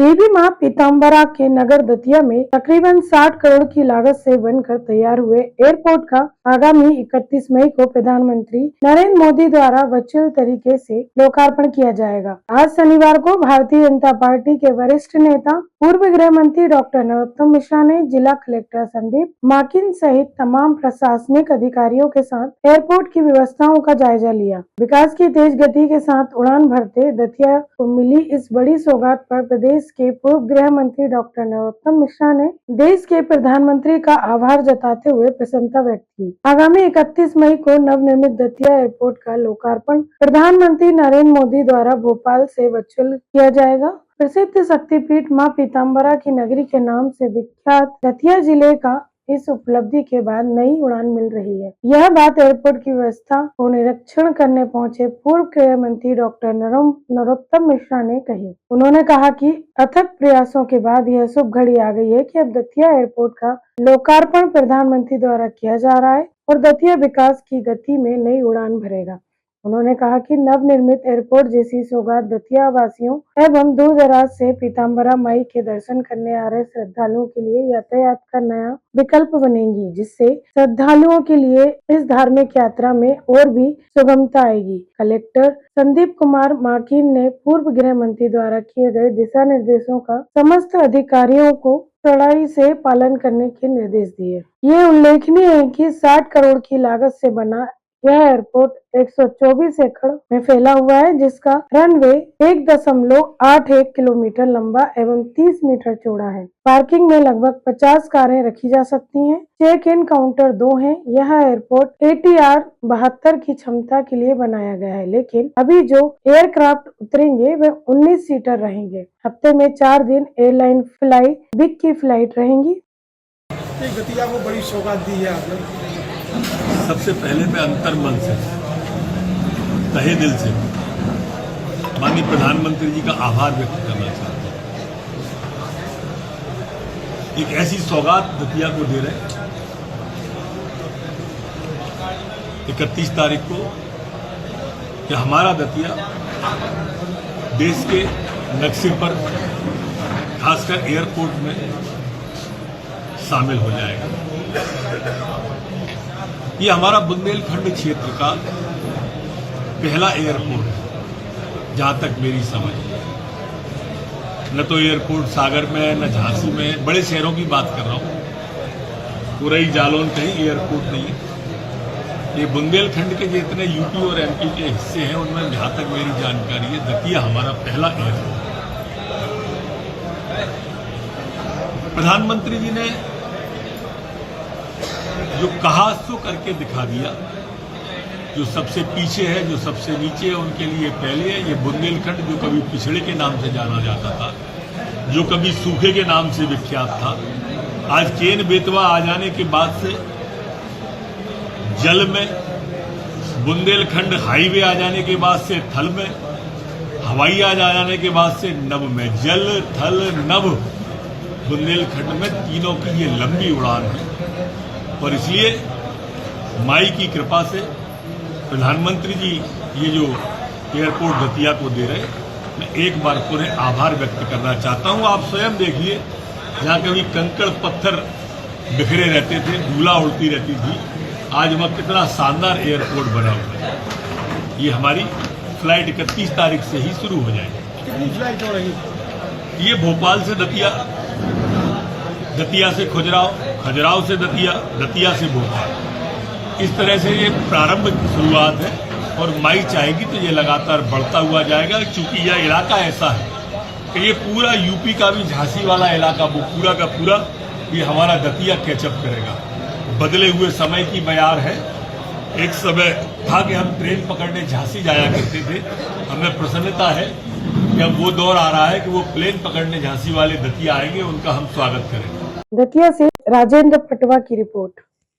देवी मां पीताम्बरा के नगर दतिया में तकरीबन 60 करोड़ की लागत से बनकर तैयार हुए एयरपोर्ट का आगामी 31 मई को प्रधानमंत्री नरेंद्र मोदी द्वारा वर्चुअल तरीके से लोकार्पण किया जाएगा। आज शनिवार को भारतीय जनता पार्टी के वरिष्ठ नेता पूर्व गृह मंत्री डॉक्टर नरोत्तम मिश्रा ने जिला कलेक्टर संदीप माकिन सहित तमाम प्रशासनिक अधिकारियों के साथ एयरपोर्ट की व्यवस्थाओं का जायजा लिया। विकास की तेज गति के साथ उड़ान भरते दतिया को मिली इस बड़ी सौगात पर प्रदेश के पूर्व गृह मंत्री डॉक्टर नरोत्तम मिश्रा ने देश के प्रधानमंत्री का आभार जताते हुए प्रसन्नता व्यक्त की। आगामी 31 मई को नवनिर्मित दतिया एयरपोर्ट का लोकार्पण प्रधानमंत्री नरेंद्र मोदी द्वारा भोपाल से वर्चुअल किया जाएगा। प्रसिद्ध शक्तिपीठ मां पीताम्बरा की नगरी के नाम से विख्यात दतिया जिले का इस उपलब्धि के बाद नई उड़ान मिल रही है। यह बात एयरपोर्ट की व्यवस्था को निरीक्षण करने पहुंचे पूर्व गृह मंत्री डॉक्टर नरोत्तम मिश्रा ने कही। उन्होंने कहा कि अथक प्रयासों के बाद यह शुभ घड़ी आ गई है कि अब दतिया एयरपोर्ट का लोकार्पण प्रधानमंत्री द्वारा किया जा रहा है और दतिया विकास की गति में नई उड़ान भरेगा। उन्होंने कहा कि नवनिर्मित एयरपोर्ट जैसी सौगात दतिया वासियों एवं दूर दराज से पीताम्बरा माई के दर्शन करने आ रहे श्रद्धालुओं के लिए यातायात का नया विकल्प बनेगी, जिससे श्रद्धालुओं के लिए इस धार्मिक यात्रा में और भी सुगमता आएगी। कलेक्टर संदीप कुमार माकिन ने पूर्व गृह मंत्री द्वारा किए गए दिशा निर्देशों का समस्त अधिकारियों को कड़ाई से पालन करने के निर्देश दिए। ये उल्लेखनीय है कि 60 करोड़ की लागत से बना यह एयरपोर्ट 124 एकड़ में फैला हुआ है, जिसका रनवे 1.81 किलोमीटर लंबा एवं 30 मीटर चौड़ा है। पार्किंग में लगभग 50 कारें रखी जा सकती हैं। चेक इन काउंटर 2 हैं। यह एयरपोर्ट ATR 72 की क्षमता के लिए बनाया गया है, लेकिन अभी जो एयरक्राफ्ट उतरेंगे वे 19 सीटर रहेंगे। हफ्ते में 4 दिन एयरलाइन फ्लाई बिग की फ्लाइट रहेंगी। दतिया को बड़ी सौगात दी है आपने। सबसे पहले मैं अंतर्मन से तहे दिल से माननीय प्रधानमंत्री जी का आभार व्यक्त करना चाहता हूं। एक ऐसी सौगात दतिया को दे रहे 31 तारीख को कि हमारा दतिया देश के नक्शे पर खासकर एयरपोर्ट में शामिल हो जाएगा। ये हमारा बुंदेलखंड क्षेत्र का पहला एयरपोर्ट है, जहां तक मेरी समझ। न तो एयरपोर्ट सागर में, न झांसी में, बड़े शहरों की बात कर रहा हूं। उरई जालौन कहीं एयरपोर्ट नहीं है। ये बुंदेलखंड के जितने यूपी और एमपी के हिस्से हैं, उनमें जहां तक मेरी जानकारी है, दतिया हमारा पहला एयरपोर्ट। प्रधानमंत्री जी ने जो कहा सो करके दिखा दिया। जो सबसे पीछे है, जो सबसे नीचे है, उनके लिए पहले है। ये बुंदेलखंड जो कभी पिछड़े के नाम से जाना जाता था, जो कभी सूखे के नाम से विख्यात था, आज केन बेतवा आ जाने के बाद से जल में, बुंदेलखंड हाईवे आ जाने के बाद से थल में, हवाई आ जाने के बाद से नभ में, जल थल नभ, बुंदेलखंड में तीनों की ये लंबी उड़ान है। और इसलिए माई की कृपा से प्रधानमंत्री जी ये जो एयरपोर्ट दतिया को दे रहे, मैं एक बार पुनः आभार व्यक्त करना चाहता हूं। आप स्वयं देखिए, जहां कभी कंकड़ पत्थर बिखरे रहते थे, धूला उड़ती रहती थी, आज वह कितना शानदार एयरपोर्ट बना हुआ है। ये हमारी फ्लाइट 31 तारीख से ही शुरू हो जाएगी। कितनी फ्लाइट हो रही? ये भोपाल से दतिया, दतिया से खजुराहो, खजुराहो से दतिया, दतिया से भोपाल। इस तरह से ये प्रारंभ शुरुआत है और माई चाहेगी तो ये लगातार बढ़ता हुआ जाएगा। क्योंकि यह इलाका ऐसा है कि ये पूरा यूपी का भी झांसी वाला इलाका, वो पूरा का पूरा ये हमारा दतिया कैचअप करेगा। बदले हुए समय की बयार है। एक समय था कि हम ट्रेन पकड़ने झांसी जाया करते थे। हमें प्रसन्नता है कि अब वो दौर आ रहा है कि वो प्लेन पकड़ने झांसी वाले दतिया आएंगे, उनका हम स्वागत करेंगे। दतिया से राजेंद्र पटवा की रिपोर्ट।